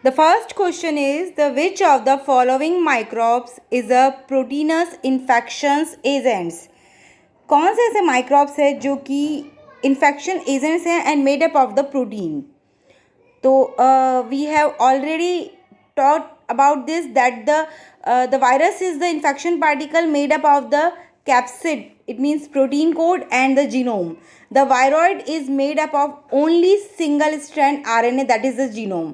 The first question is the which of the following microbes is a proteinous infections agents? कौन से ऐसे microbes है जो कि इन्फेक्शन एजेंट्स हैं and made up of the protein? तो we have already taught about this that the virus is the infection particle made up of the capsid, it means protein code, and the genome. The viroid is made up of only single strand RNA, that is the genome,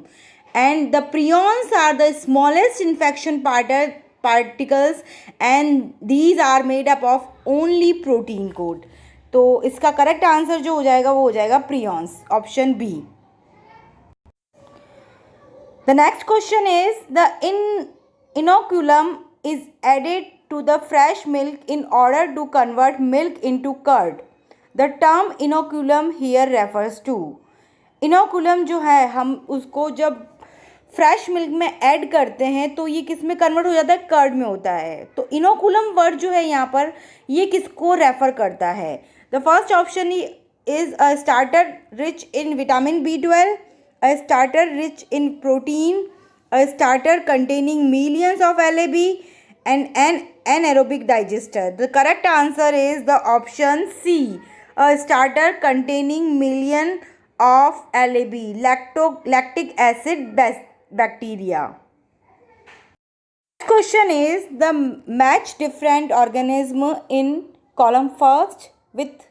and the prions are the smallest infection particles and these are made up of only protein code. तो इसका correct answer जो हो जाएगा वो हो जाएगा prions, option B. The next question is the inoculum is added to the fresh milk in order to convert milk into curd. The term inoculum here refers to. Inoculum जो है हम उसको जब फ्रेश मिल्क में add करते हैं तो ये किस में कन्वर्ट हो जाता है? कर्ड में होता है. तो इनोकुलम वर्ड जो है यहाँ पर ये किसको रेफर करता है? The first option is a starter rich in vitamin B12, a starter rich in protein, a starter containing millions of LAB, and an anaerobic digester. The correct answer is the option C, a starter containing million of LAB, lactic acid bacteria. Next question is the match different organism in column first with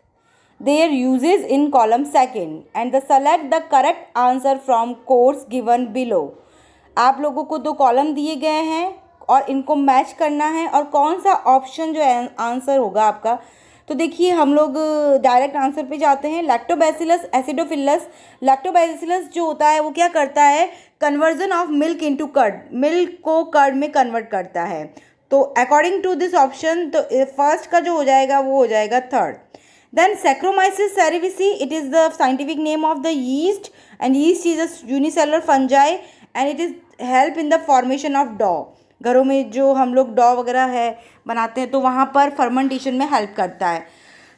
their uses in column second and the select the correct answer from codes given below. आप लोगों को दो column दिए गए हैं और इनको match करना है और कौन सा ऑप्शन जो है आंसर होगा आपका. तो देखिए हम लोग डायरेक्ट आंसर पे जाते हैं. Lactobacillus acidophilus. लैक्टोबैसिलस जो होता है वो क्या करता है? Conversion of milk into curd, milk को कर्ड में कन्वर्ट करता है. तो अकॉर्डिंग टू दिस ऑप्शन तो फर्स्ट का जो हो जाएगा वो हो जाएगा third. Then Saccharomyces cerevisiae, it is the scientific name of the yeast, and yeast is a unicellular fungi and it is help in the formation of dough. घरों में जो हम लोग डॉ वगैरह है बनाते हैं तो वहाँ पर फर्मेंटेशन में हेल्प करता है.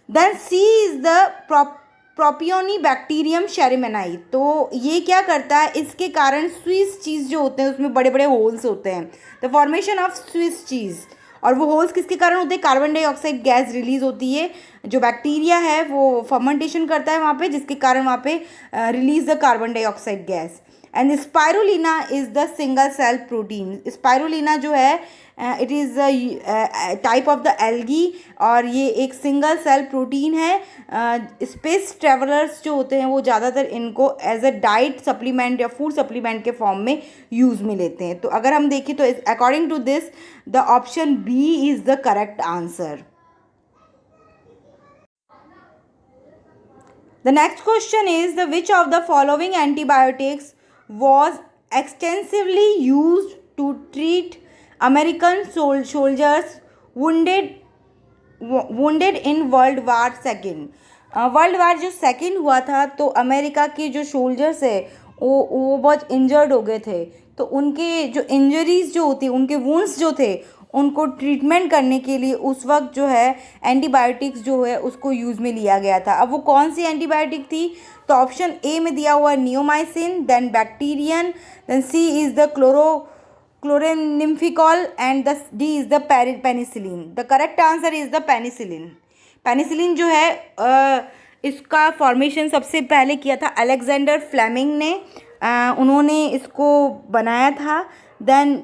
Then C is the Propionibacterium shermanii. तो ये क्या करता है? इसके कारण स्विस चीज़ जो होते हैं उसमें बड़े बड़े होल्स होते हैं. The formation of Swiss cheese, और वो होल्स किसके कारण होते हैं? कार्बन डाइऑक्साइड गैस रिलीज होती है. जो बैक्टीरिया है वो फर्मेंटेशन करता है वहाँ पे जिसके कारण वहाँ पे release the carbon dioxide gas. And spirulina is the single cell protein. Spirulina जो है it is type of the algae और ये एक सिंगल सेल प्रोटीन है. स्पेस ट्रेवलर्स जो होते हैं वो ज़्यादातर इनको एज अ डाइट सप्लीमेंट या फूड सप्लीमेंट के फॉर्म में यूज़ में लेते हैं. तो अगर हम देखें तो according to this the option B is the correct answer. The next question is the which of the following antibiotics was extensively used to treat American soldiers wounded in World War II. World war जो second हुआ था तो America के जो soldiers है वो बहुत injured हो गए थे. तो उनके जो इंजरीज जो होती उनके वुंड्स जो थे उनको ट्रीटमेंट करने के लिए उस वक्त जो है एंटीबायोटिक्स जो है उसको यूज़ में लिया गया था. अब वो कौन सी एंटीबायोटिक थी? तो ऑप्शन ए में दिया हुआ neomycin, then bacterian, then C is the chloramphenicol and the D is the penicillin. The correct answer is the penicillin. Penicillin जो है इसका फॉर्मेशन सबसे पहले किया था अलेक्जेंडर फ्लेमिंग ने. उन्होंने इसको बनाया था. देन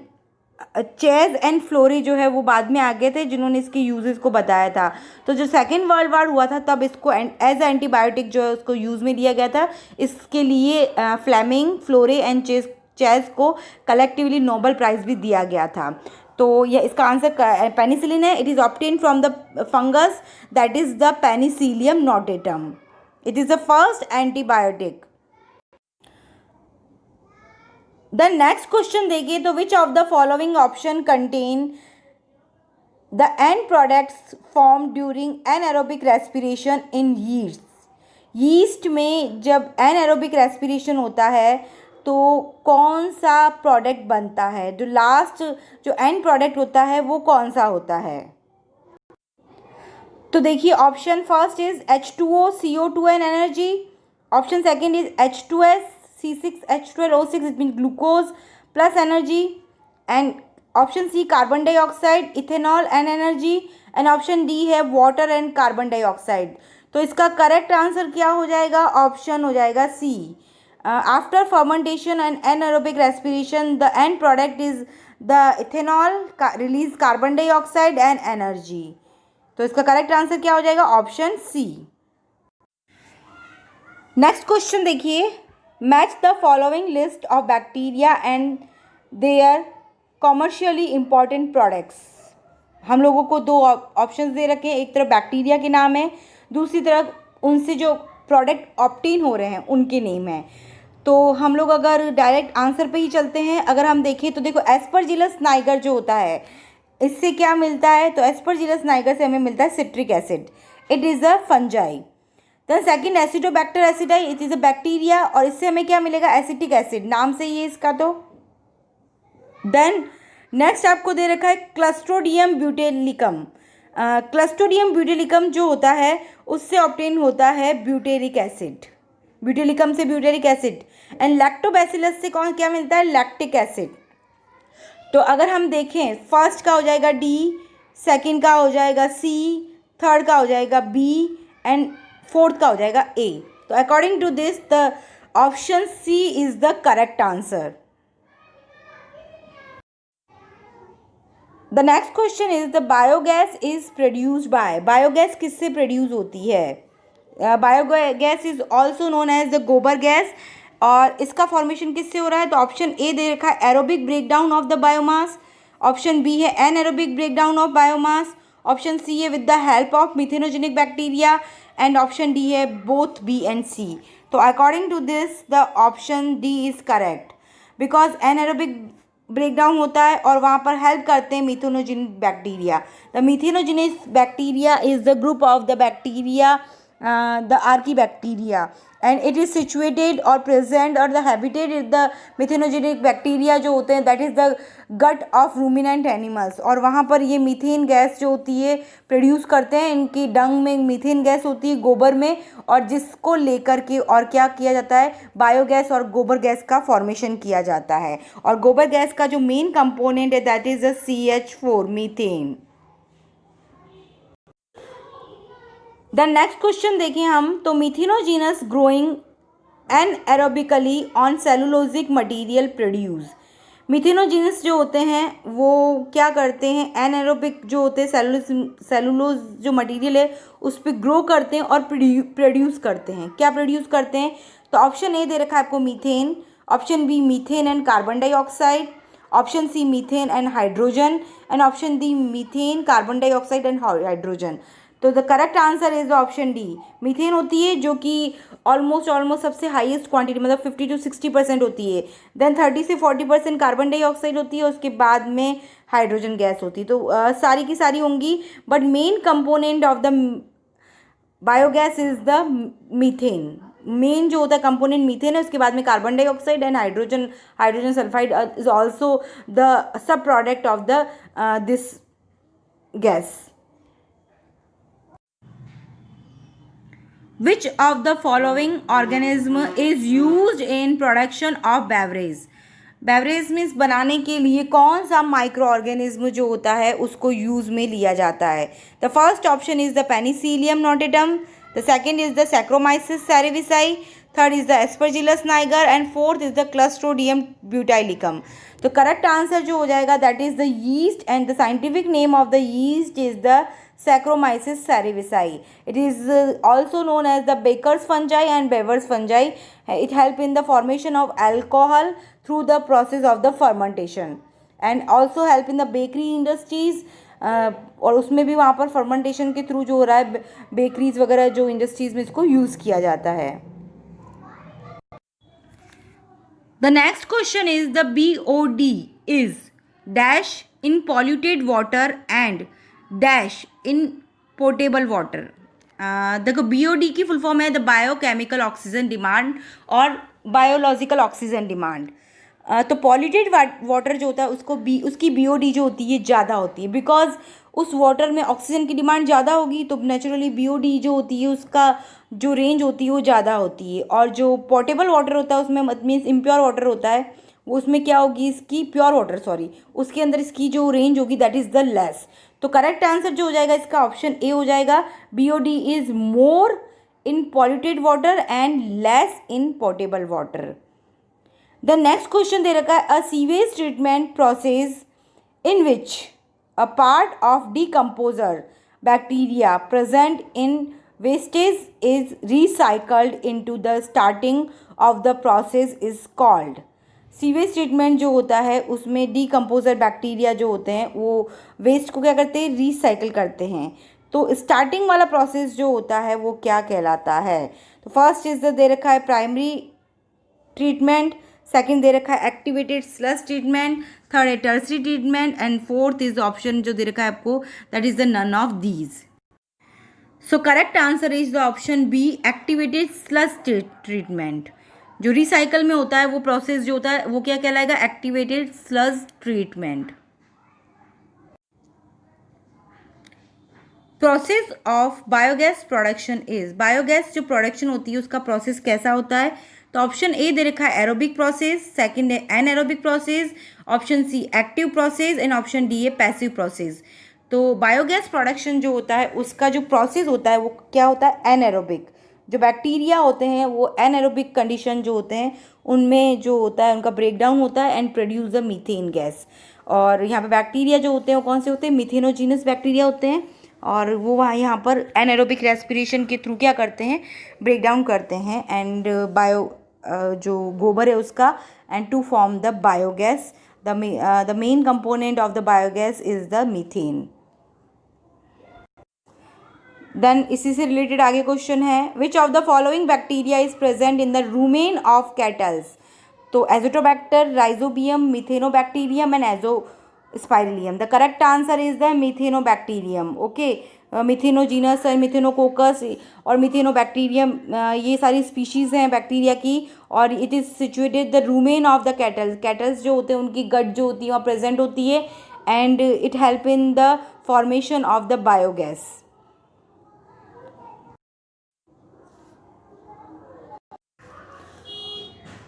चेज एंड फ्लोरी जो है वो बाद में आ गए थे जिन्होंने इसके यूजेस को बताया था. तो जो सेकेंड वर्ल्ड वार हुआ था तब इसको एज एंटीबायोटिक जो है उसको यूज़ में लिया गया था. इसके लिए फ्लेमिंग, फ्लोरे एंड चेज को कलेक्टिवली नोबेल प्राइज़ भी दिया गया था. तो ये इसका आंसर पेनिसिलिन है. It is obtain from the fungus that is the Penicillium notatum. It is the first antibiotic. The next question देखिए तो which of the following option contain the end products formed during anaerobic respiration in yeast. yeast में जब anaerobic respiration होता है तो कौन सा product बनता है? जो लास्ट जो एंड प्रोडक्ट होता है वो कौन सा होता है? तो देखिए option first is H2O, CO2 and energy. Option second is H2S, C6H12O6, it means glucose plus energy. And option C carbon dioxide, ethanol and energy. And option D है water and carbon dioxide. तो इसका correct answer क्या हो जाएगा? Option हो जाएगा C. After fermentation and anaerobic respiration the end product is the ethanol release carbon dioxide and energy. तो इसका करेक्ट आंसर क्या हो जाएगा? Option C. नेक्स्ट क्वेश्चन देखिए. Match the following list of bacteria and their commercially important products. हम लोगों को दो ऑप्शंस दे रखे हैं. एक तरफ बैक्टीरिया के नाम है, दूसरी तरफ उनसे जो प्रोडक्ट ऑब्टेन हो रहे हैं उनके नेम है. तो हम लोग अगर डायरेक्ट आंसर पे ही चलते हैं, अगर हम देखें तो देखो एस्परजिलस नाइगर जो होता है इससे क्या मिलता है? तो एस्परजिलस नाइगर से हमें मिलता है citric acid. It is a fungi. Then second Acetobacter aceti, it is a bacteria और इससे हमें क्या मिलेगा? Acetic acid. नाम से ही है इसका. तो देन नेक्स्ट आपको दे रखा है क्लस्ट्रोडियम ब्यूटेलिकम. क्लस्ट्रोडियम ब्यूटेलिकम जो होता है उससे ऑब्टेन होता है ब्यूटेरिक एसिड. ब्यूटेलिकम से ब्यूटेरिक एसिड. एंड लैक्टोबैसिलस से कौन क्या मिलता है? Lactic acid. तो अगर हम देखें फर्स्ट का हो जाएगा डी, सेकंड का हो जाएगा सी, थर्ड का हो जाएगा बी एंड फोर्थ का हो जाएगा ए. तो according to this the option C is the correct answer. The next question is the biogas is produced by. Biogas किससे प्रोड्यूस होती है? Biogas is also known as the gobar gas. और इसका formation किससे हो रहा है? तो ऑप्शन ए दे रखा है aerobic breakdown of the biomass. Option B है anaerobic breakdown of biomass. Option C है with the help of methanogenic bacteria. And option D है बोथ बी एंड सी. तो according to this the option D is correct because anaerobic breakdown होता है और वहाँ पर help करते हैं methanogenic bacteria. The methanogenic bacteria is the group of the bacteria, the archibacteria, and it is situated or present or the habitat is the methanogenic bacteria जो होते हैं that is the gut of ruminant animals. और वहाँ पर ये methane gas जो होती है प्रोड्यूस करते हैं. इनकी डंग में मीथेन गैस होती है, गोबर में, और जिसको लेकर के और क्या किया जाता है? बायोगैस और गोबर गैस का फॉर्मेशन किया जाता है. और गोबर गैस का जो मेन कंपोनेंट है that is the CH4 methane. The next question देखें हम तो methanogens growing anaerobically on cellulosic material produce. Methanogens जो होते हैं वो क्या करते हैं? एनएरोबिक जो होते हैं सेलुलोज जो मटेरियल है उस पर ग्रो करते हैं और प्रोड्यूस करते हैं. क्या प्रोड्यूस करते हैं? तो ऑप्शन ए दे रखा है आपको methane. Option B methane and carbon dioxide. Option C methane and hydrogen. And option D methane carbon dioxide and hydrogen. तो the correct answer is option D. Methane होती है जो कि ऑलमोस्ट सबसे हाईएस्ट क्वांटिटी मतलब 50 to 60% होती है. Then 30 से 40% कार्बन डाइऑक्साइड होती है. उसके बाद में हाइड्रोजन गैस होती है. तो सारी की सारी होंगी but main component of the biogas is the methane. Main जो होता है कंपोनेंट मीथेन है. उसके बाद में carbon dioxide and hydrogen sulphide is also the sub product of the this gas. Which of the following organism is used in production of beverage? Beverage means बनाने के लिए कौन सा माइक्रो ऑर्गेनिज्म जो होता है उसको यूज में लिया जाता है? The first option is the Penicillium notatum. The second is the Saccharomyces cerevisiae. Third is the Aspergillus niger and fourth is the Clostridium butylicum. तो करेक्ट आंसर जो हो जाएगा that is the yeast and the scientific name of the yeast is the Saccharomyces cerevisiae. It is also known as the Baker's fungi and Bever's fungi. It help in the formation of alcohol through the process of the fermentation and also help in the bakery industries. और उसमें भी वहाँ पर fermentation के through जो हो रहा है बेकरीज वगैरह जो इंडस्ट्रीज में इसको यूज़ किया जाता है. The next question is the BOD is dash in polluted water and dash in portable water. देखो BOD की फुल फॉर्म है द बायोकेमिकल ऑक्सीजन डिमांड और बायोलॉजिकल ऑक्सीजन डिमांड. तो पॉल्यूटेड वाटर जो होता है उसकी बीओडी जो होती है ज़्यादा होती है, बिकॉज उस वाटर में ऑक्सीजन की डिमांड ज़्यादा होगी, तो नेचुरली बीओडी जो होती है उसका जो रेंज होती है वो ज़्यादा होती है। और जो पोर्टेबल वाटर होता है उसमें मीन्स इम्प्योर वाटर होता है, वो उसमें क्या होगी, इसकी प्योर वाटर सॉरी, उसके अंदर इसकी जो रेंज होगी दैट इज़ द लेस। तो करेक्ट आंसर जो हो जाएगा इसका ऑप्शन ए हो जाएगा, BOD is more in polluted water and less in potable water. The next question दे रखा है, a sewage treatment process in which a part of decomposer bacteria present in wastage is recycled into the starting of the process is called. Sewage treatment जो होता है उसमें decomposer bacteria जो होते हैं वो वेस्ट को क्या करते हैं, रिसाइकिल करते हैं। तो स्टार्टिंग वाला प्रोसेस जो होता है वो क्या कहलाता है? तो फर्स्ट इज दे रखा है प्राइमरी ट्रीटमेंट, सेकंड दे रखा है एक्टिवेटेड स्लश ट्रीटमेंट, थर्ड है tertiary treatment and fourth is option जो दे रखा है आपको that is the none of these. So correct answer is the option B, activated sludge treatment. जो रिसाइकल में होता है वो प्रोसेस जो होता है वो क्या कहलाएगा, activated sludge treatment. Process of biogas production is, biogas जो प्रोडक्शन होती है उसका प्रोसेस कैसा होता है? तो ऑप्शन ए दे रखा है एरोबिक प्रोसेस, सेकंड है anaerobic process, option C active process and option D है पैसिव प्रोसेस। तो बायोगैस प्रोडक्शन जो होता है उसका जो प्रोसेस होता है वो क्या होता है, एनएरोबिक। जो बैक्टीरिया होते हैं वो एनएरोबिक कंडीशन जो होते हैं उनमें जो होता है उनका ब्रेकडाउन होता है and produce the methane gas. और यहाँ पे बैक्टीरिया जो होते हैं वो कौन से होते हैं, मिथेनोजीनस बैक्टीरिया होते हैं, और वो वहाँ यहाँ पर एनएरोबिक रेस्पिरेशन के थ्रू क्या करते हैं, ब्रेकडाउन करते हैं एंड जो गोबर है उसका and to form the biogas. The main component of the biogas is the methane. Then इसी से रिलेटेड आगे क्वेश्चन है, which of the following bacteria is present in the rumen of cattles? तो Azotobacter, Rhizobium, Methanobacterium and Azospirillum. The correct answer is the Methanobacterium. Okay, methanogens है, Methanococcus और Methanobacterium, ये सारी species हैं बैक्टीरिया की, और it is situated the rumen of the kettles. Kettles जो होते हैं उनकी गट जो होती है वहाँ प्रेजेंट होती है and it help in the formation of the biogas.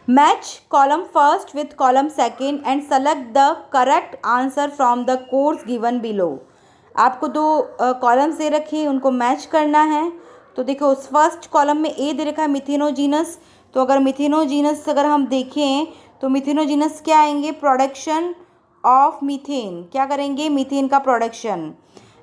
Match column first with column second and select the correct answer from the codes given below. आपको दो कॉलम्स दे रखे हैं, उनको मैच करना है। तो देखो उस फर्स्ट कॉलम में ए दे रखा है मिथेनोजीनस, तो अगर मिथेनोजीनस अगर हम देखें तो मिथेनोजीनस क्या आएंगे, प्रोडक्शन ऑफ मीथेन, क्या करेंगे, मीथेन का प्रोडक्शन।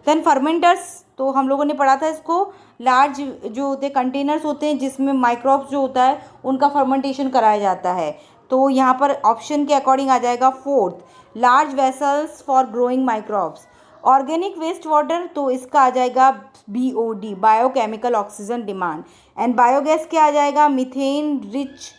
देन फर्मेंटर्स, तो हम लोगों ने पढ़ा था इसको, लार्ज जो होते हैं कंटेनर्स होते हैं जिसमें माइक्रोब्स जो होता है उनका फर्मेंटेशन कराया जाता है। तो यहाँ पर ऑप्शन के अकॉर्डिंग आ जाएगा fourth, large vessels for growing microbes. Organic waste water, तो इसका आ जाएगा BOD, biochemical oxygen demand. And biogas क्या आ जाएगा, मीथेन रिच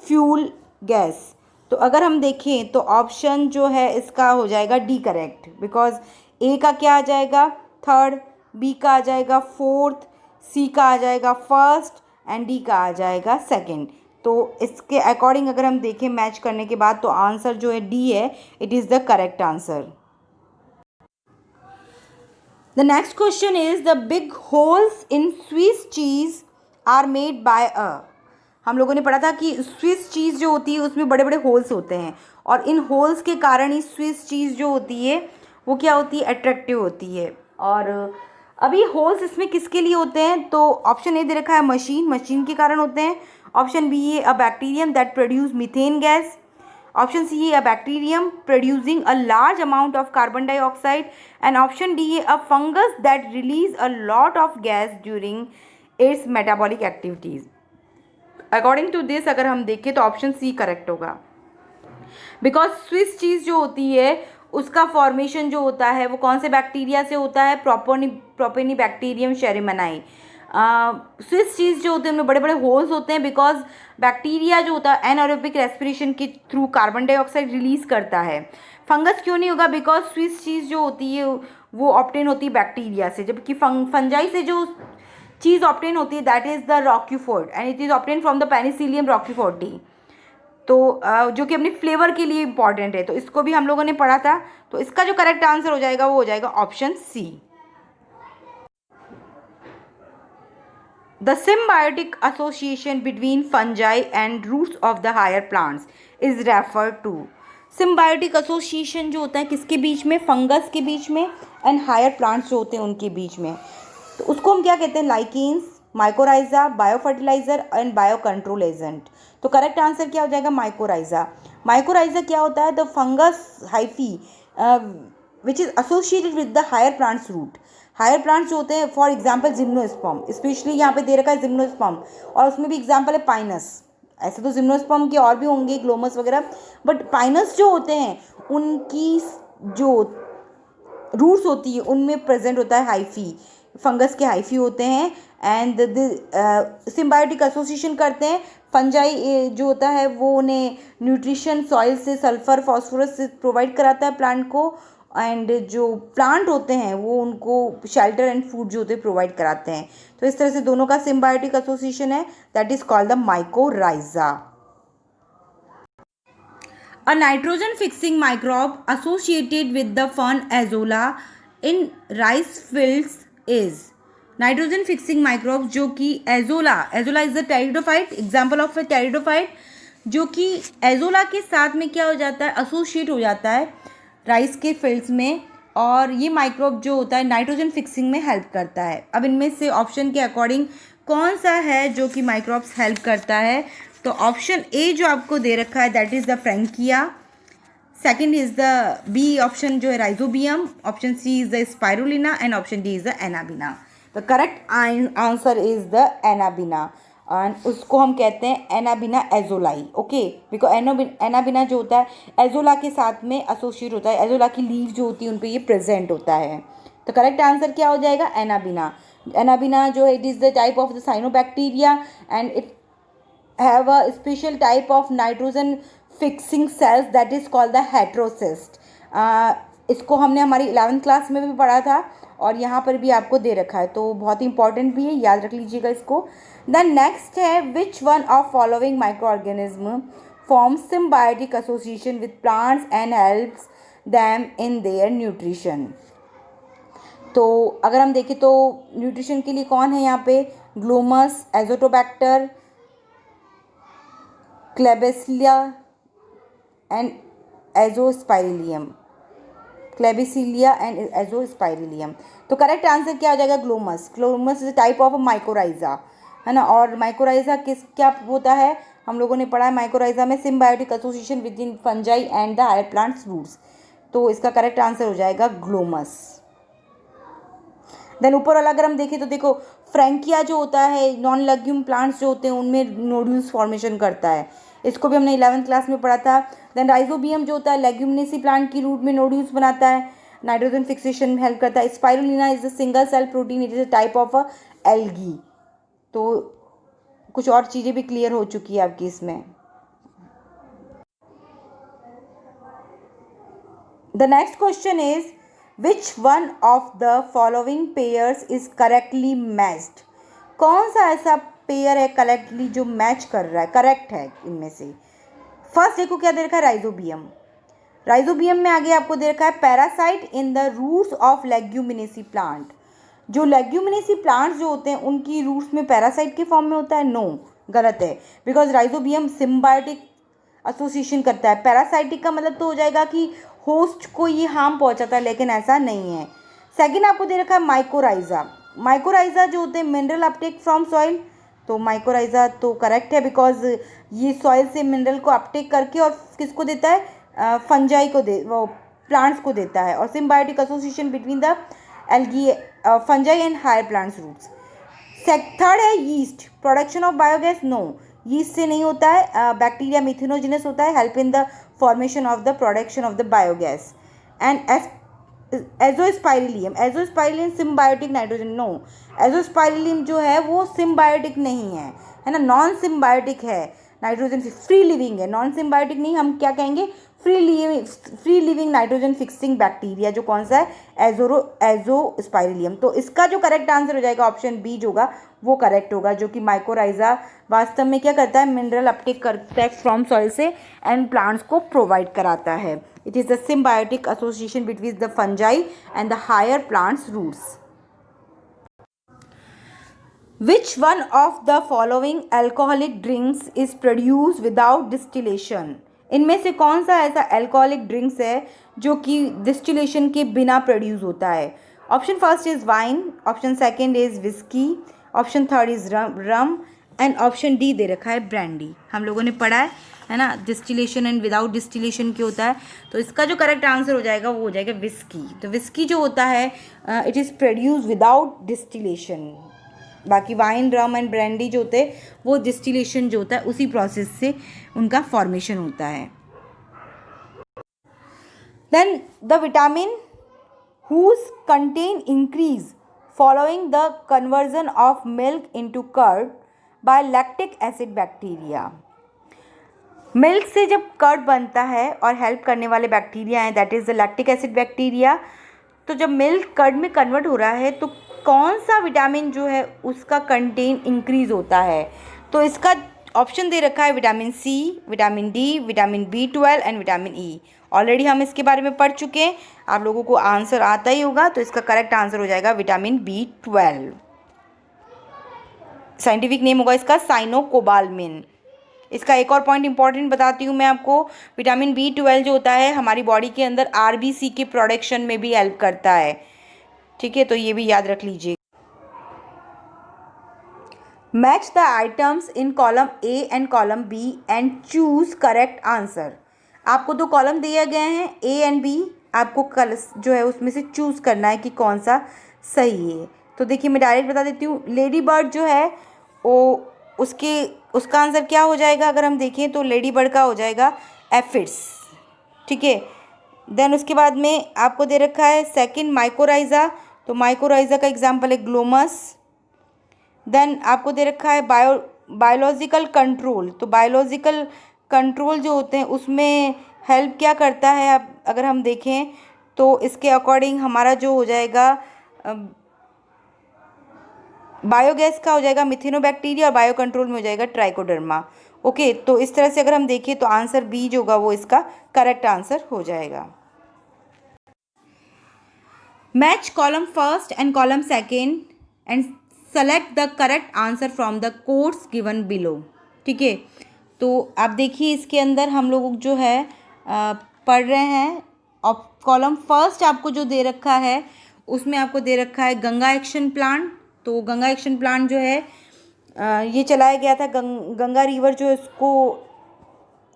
फ्यूल गैस। तो अगर हम देखें तो ऑप्शन जो है इसका हो जाएगा डी करेक्ट, बिकॉज ए का क्या आ जाएगा थर्ड, बी का आ जाएगा फोर्थ, सी का आ जाएगा फर्स्ट एंड डी का आ जाएगा सेकंड। तो इसके अकॉर्डिंग अगर हम देखें मैच करने के बाद तो आंसर जो है डी है, it is the correct answer. The next question is the big holes in Swiss cheese are made by a. हम लोगों ने पढ़ा था कि स्विस चीज़ जो होती है उसमें बड़े बड़े होल्स होते हैं और इन होल्स के कारण ही स्विस चीज़ जो होती है वो क्या होती है, अट्रैक्टिव होती है। और अभी होल्स इसमें किसके लिए होते हैं, तो ऑप्शन ए दे रखा है मशीन के कारण होते हैं, ऑप्शन बी है a bacterium that produce methane gas, option C है a bacterium producing a large amount of carbon dioxide and option D है a fungus that release a lot of gas during its metabolic activities. According to this अगर हम देखें तो option C correct होगा, because Swiss cheese जो होती है उसका फॉर्मेशन जो होता है वो कौन से बैक्टीरिया से होता है, प्रोपेनी बैक्टीरियम शेरिमनाई। स्विस चीज़ जो होते हैं उनमें बड़े बड़े होल्स होते हैं बिकॉज बैक्टीरिया जो होता है एनारोबिक रेस्पिरेशन के थ्रू कार्बन डाइऑक्साइड रिलीज करता है। फंगस क्यों नहीं होगा, बिकॉज स्विस चीज़ जो होती है वो ऑब्टेन होती है बैक्टीरिया से, जबकि फंजाई से जो चीज़ ऑब्टेन होती है that is the Roquefort and it is obtain from the Penicillium roqueforti. तो जो कि अपने फ्लेवर के लिए इंपॉर्टेंट है, तो इसको भी हम लोगों ने पढ़ा था। तो इसका जो करेक्ट आंसर हो जाएगा वो हो जाएगा option C. The symbiotic association between fungi and roots of the higher plants is refer to. Symbiotic association जो होता है किसके बीच में, फंगस के बीच में एंड हायर प्लांट्स जो होते हैं उनके बीच में, तो उसको हम क्या कहते हैं, lichens, mycorrhiza, biofertiliser and bio control agent. तो करेक्ट आंसर क्या हो जाएगा, माइकोराइजा। माइकोराइजा क्या होता है, the fungus hyphae which is associated with the higher plants root. Higher plants जो होते हैं, फॉर एग्जाम्पल जिम्नोस्पर्म, स्पेशली यहाँ पे दे रखा है जिम्नोस्पर्म, और उसमें भी एग्जाम्पल है पाइनस। ऐसे तो जिम्नोस्पर्म के और भी होंगे, ग्लोमस वगैरह, बट पाइनस जो होते हैं उनकी जो रूट्स होती है उनमें प्रेजेंट होता है हाइफी, फंगस के हाइफी होते हैं। एंड सिम्बायोटिक एसोसिएशन करते हैं। फंजाई जो होता है वो उन्हें न्यूट्रिशन सॉइल से, सल्फर फास्फोरस से प्रोवाइड कराता है प्लांट को, एंड जो प्लांट होते हैं वो उनको शेल्टर एंड फूड जो होते हैं प्रोवाइड कराते हैं। तो इस तरह से दोनों का सिम्बायोटिक एसोसिएशन है, that is called the mycorrhiza. A nitrogen fixing microbe associated with the fern azolla in rice fields is nitrogen fixing microbe जो कि azolla is the pteridophyte, example of A pteridophyte, जो कि azolla के साथ में क्या हो जाता है, एसोसिएट हो जाता है राइस के फील्ड्स में, और ये माइक्रोब जो होता है नाइट्रोजन फिक्सिंग में हेल्प करता है। अब इनमें से ऑप्शन के अकॉर्डिंग कौन सा है जो कि माइक्रोब्स हेल्प करता है, तो ऑप्शन ए जो आपको दे रखा है that is the Frankia, second is the B option जो है Rhizobium, option C is the spirulina and option D is the Anabaena. The correct answer is the Anabaena, and उसको हम कहते हैं Anabaena azollae. Okay, because Anabaena जो होता है azolla के साथ में एसोसिएट होता है, एजोला की लीव जो होती है उन पर ये प्रेजेंट होता है। तो करेक्ट आंसर क्या हो जाएगा, एनाबिना। एनाबिना जो है it is the type of the cyanobacteria and it have a special type of nitrogen fixing cells that is called the heterocyst। इसको हमने हमारी 11th क्लास में भी पढ़ा था और यहाँ पर भी आपको दे रखा है, तो बहुत ही इंपॉर्टेंट भी है, याद रख लीजिएगा इसको। द नेक्स्ट है which one of following micro organism form symbiotic association with plants and helps them in their nutrition. तो अगर हम देखें तो न्यूट्रिशन के लिए कौन है यहाँ पे, ग्लोमस, एजोटोबैक्टर, क्लेबेसिलिया एंड एजोस्पाइरिलियम, क्लेबेसिलिया एंड एजोस्पाइरिलियम। तो करेक्ट आंसर क्या हो जाएगा, Glomus. Glomus is a type of mycorrhiza, है ना। और माइकोराइजा क्या होता है, हम लोगों ने पढ़ा है माइकोराइजा में symbiotic association with in fungi and the higher plants roots. तो इसका करेक्ट आंसर हो जाएगा ग्लोमस। देन ऊपर वाला अगर हम देखें तो देखो फ्रैंकिया जो होता है नॉन लेग्यूम प्लांट्स जो होते हैं उनमें नोड्यूल्स फॉर्मेशन करता है, इसको भी हमने 11th क्लास में पढ़ा था। देन राइजोबियम जो होता है लेग्यूमिनेसी प्लांट की रूट में नोड्यूल्स बनाता है, नाइट्रोजन फिक्सेशन में हेल्प करता है। Spirulina is a single cell protein, it is a type of algae. तो कुछ और चीज़ें भी क्लियर हो चुकी है आपकी इसमें। The next question is which one of the following pairs is correctly matched. कौन सा ऐसा पेयर है करेक्टली जो मैच कर रहा है, करेक्ट है इनमें से। फर्स्ट देखो क्या दे रखा है, राइजोबियम। राइजोबियम में आगे आपको दे रखा है parasite in the roots of leguminosae plant. जो लेग्यूमिनेसी प्लांट्स जो होते हैं उनकी रूट्स में पैरासाइट के फॉर्म में होता है, नो, गलत है, बिकॉज राइजोबियम सिम्बायोटिक एसोसिएशन करता है। पैरासाइटिक का मतलब तो हो जाएगा कि होस्ट को ये हार्म पहुंचाता है, लेकिन ऐसा नहीं है। सेकंड आपको दे रखा है माइकोराइजा। माइकोराइजा जो होते हैं मिनरल अपटेक फ्रॉम सॉइल, तो माइकोराइजा तो करेक्ट है बिकॉज ये सॉइल से मिनरल को अपटेक करके और किसको देता है, फंजाई को वो प्लांट्स को देता है। और symbiotic association between the algae fungi and higher plants roots. Third है yeast, production of biogas, no, yeast से नहीं होता है, बैक्टीरिया मिथेनोजेनस होता है, help in the formation of the production of the biogas. And Azospirillum, Azospirillum symbiotic nitrogen, no, Azospirillum जो है वो सिम्बायोटिक नहीं है, है ना, नॉन सिम्बायोटिक है। नाइट्रोजन फ्री लिविंग है, नॉन सिम्बायोटिक नहीं, हम क्या कहेंगे, free living nitrogen fixing bacteria, जो कौन सा है, एजोस्पाइरिलियम। तो इसका जो करेक्ट आंसर हो जाएगा ऑप्शन बी जो होगा वो करेक्ट होगा, जो कि माइकोराइजा वास्तव में क्या करता है, मिनरल अपटेक करता है फ्रॉम सॉइल से एंड प्लांट्स को प्रोवाइड कराता है। It is the symbiotic association between the fungi and the higher plants roots. Which one of the following alcoholic drinks is produced without distillation? इनमें से कौन सा ऐसा अल्कोहलिक ड्रिंक्स है जो कि डिस्टिलेशन के बिना प्रोड्यूस होता है? Option first is wine, option second is whisky, option third is rum and option D दे रखा है ब्रांडी। हम लोगों ने पढ़ा है ना, डिस्टिलेशन एंड विदाउट डिस्टिलेशन क्या होता है। तो इसका जो करेक्ट आंसर हो जाएगा वो हो जाएगा विस्की। तो विस्की जो होता है it is produce without distillation. बाकी वाइन, रम एंड ब्रांडी जो होते हैं वो डिस्टिलेशन जो होता है उसी प्रोसेस से उनका फॉर्मेशन होता है। Then the vitamin whose contain increase following the conversion of milk into curd by lactic acid bacteria। Milk से जब कर्ड बनता है और हेल्प करने वाले बैक्टीरिया हैं, that is the lactic acid bacteria. तो जब मिल्क कर्ड में कन्वर्ट हो रहा है तो कौन सा विटामिन जो है उसका कंटेन इंक्रीज होता है? तो इसका ऑप्शन दे रखा है vitamin C, vitamin D, vitamin B12 and vitamin E. Already हम इसके बारे में पढ़ चुके हैं, आप लोगों को आंसर आता ही होगा। तो इसका करेक्ट आंसर हो जाएगा विटामिन B12। साइंटिफिक नेम होगा इसका साइनोकोबालमिन। इसका एक और पॉइंट इंपॉर्टेंट बताती हूँ मैं आपको, विटामिन B12 जो होता है हमारी बॉडी के अंदर RBC के प्रोडक्शन में भी हेल्प करता है, ठीक है, तो ये भी याद रख लीजिए। Match the items in column A and column B and choose correct answer. आपको दो कॉलम दिए गए हैं A एंड B, आपको कल जो है उसमें से चूज़ करना है कि कौन सा सही है। तो देखिए मैं डायरेक्ट बता देती हूँ, लेडी बर्ड जो है वो उसका आंसर क्या हो जाएगा, अगर हम देखें तो लेडी बर्ड का हो जाएगा एफिड्स, ठीक है। देन उसके बाद में आपको दे रखा है सेकंड माइकोराइजा, तो माइकोराइजा का एग्जांपल है ग्लोमस। देन आपको दे रखा है बायोलॉजिकल कंट्रोल, तो बायोलॉजिकल कंट्रोल जो होते हैं उसमें हेल्प क्या करता है, अगर हम देखें तो इसके अकॉर्डिंग हमारा जो हो जाएगा बायोगैस का हो जाएगा मिथेनोबैक्टीरिया और बायो कंट्रोल में हो जाएगा ट्राइकोडर्मा। ओके, तो इस तरह से अगर हम देखें तो आंसर बी जो होगा वो इसका करेक्ट आंसर हो जाएगा। Match column first and column second and select the correct answer from the codes given below, ठीक है। तो आप देखिए इसके अंदर हम लोग जो है पढ़ रहे हैं, और कॉलम फर्स्ट आपको जो दे रखा है उसमें आपको दे रखा है गंगा एक्शन प्लान। तो गंगा एक्शन प्लान जो है ये चलाया गया था, गंगा रिवर जो है उसको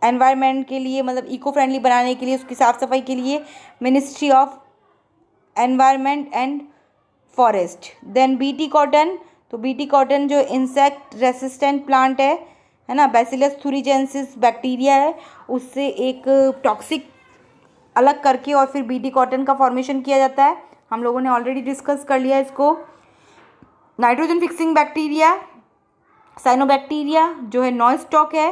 एनवायरनमेंट के लिए, मतलब इको फ्रेंडली बनाने के लिए, उसकी साफ़ सफाई के लिए ministry of environment and forest. Then BT cotton, तो बीटी कॉटन जो इंसेक्ट रेसिस्टेंट प्लांट है ना, बैसिलस थुरिजेंसिस बैक्टीरिया है, उससे एक टॉक्सिक अलग करके और फिर बीटी कॉटन का फॉर्मेशन किया जाता है। हम लोगों ने ऑलरेडी डिस्कस कर लिया इसको। नाइट्रोजन फिक्सिंग बैक्टीरिया साइनोबैक्टीरिया जो है नॉनस्टॉक है,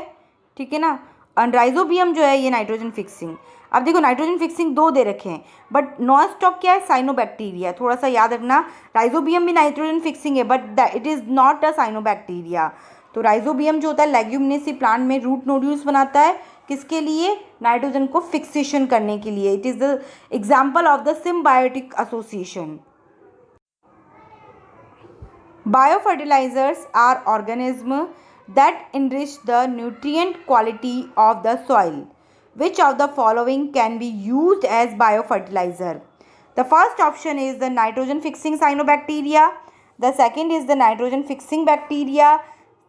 ठीक है ना, और राइजोबियम जो है ये नाइट्रोजन फिक्सिंग। अब देखो नाइट्रोजन फिक्सिंग दो दे रखे हैं, बट नॉनस्टॉक क्या है, साइनोबैक्टीरिया। थोड़ा सा याद रखना, राइजोबियम भी नाइट्रोजन फिक्सिंग है but it is not a cyanobacteria. तो राइजोबियम जो होता है लेग्यूमिनेसी प्लांट में रूट नोड्यूल्स बनाता है, किसके लिए, नाइट्रोजन को फिक्सेशन करने के लिए। It is the example of the symbiotic association. Biofertilizers are organisms that enrich the nutrient quality of the soil. Which of the following can be used as biofertilizer? The first option is the nitrogen fixing cyanobacteria. The second is the nitrogen fixing bacteria.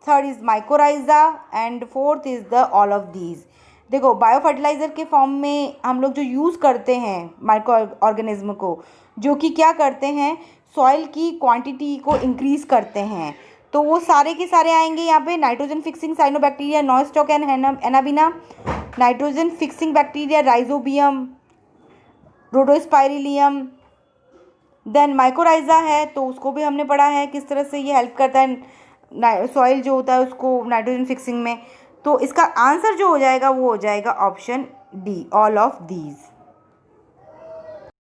Third is mycorrhiza and fourth is the all of these. देखो biofertiliser के form में हम लोग जो use करते हैं micro organism को, जो कि क्या करते हैं, सॉइल की क्वांटिटी को इंक्रीज़ करते हैं, तो वो सारे के सारे आएंगे यहाँ पे। Nitrogen fixing cyanobacteria Nostoc and Anabaena, nitrogen fixing bacteria Rhizobium, Rhodospirillum. Then mycorrhiza है तो उसको भी हमने पढ़ा है किस तरह से ये हेल्प करता है सॉइल जो होता है उसको नाइट्रोजन फिक्सिंग में। तो इसका आंसर जो हो जाएगा वो हो जाएगा option D, all of these.